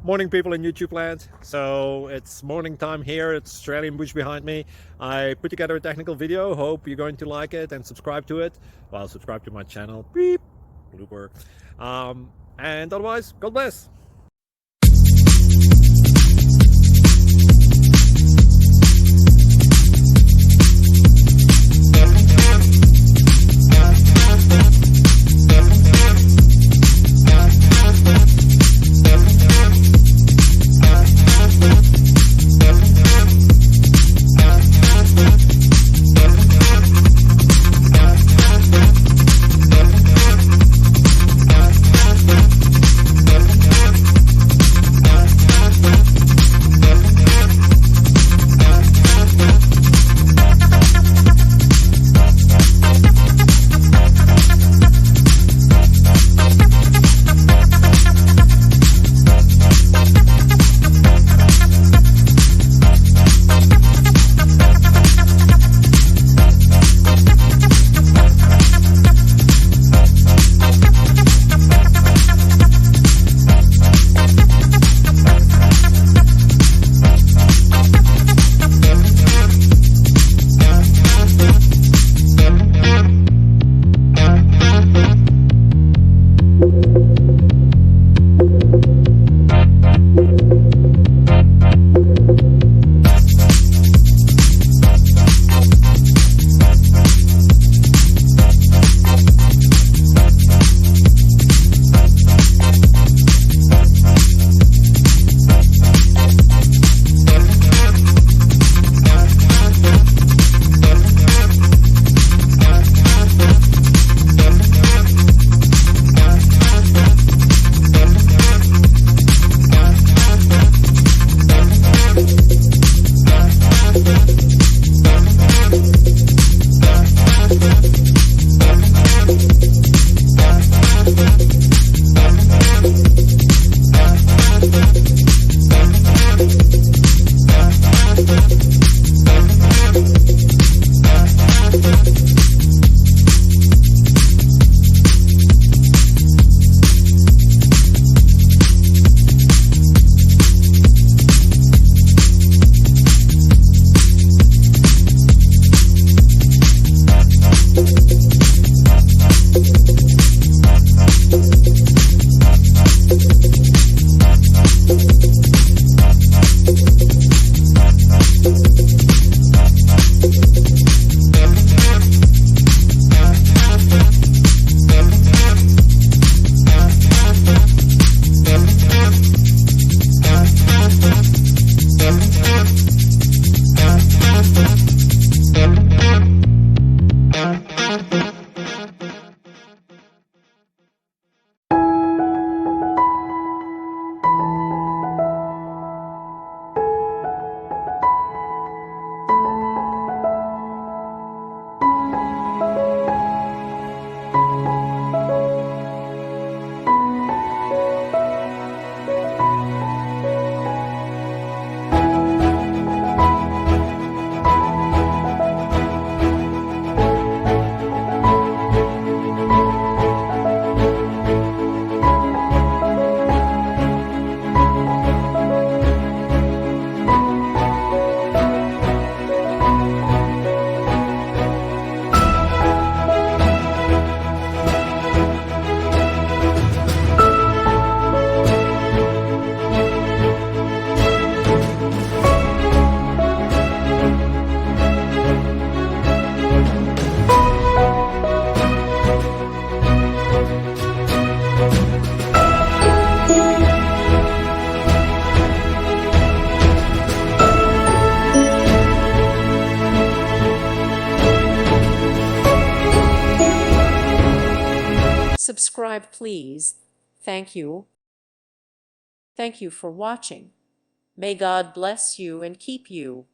Morning, people in YouTube land. So it's morning time here. It's Australian bush behind me. I put together a technical video. Hope you're going to like it and subscribe to it. Well, subscribe to my channel. Beep. Blooper. And otherwise, God bless. Subscribe, please. Thank you. Thank you for watching. May God bless you and keep you.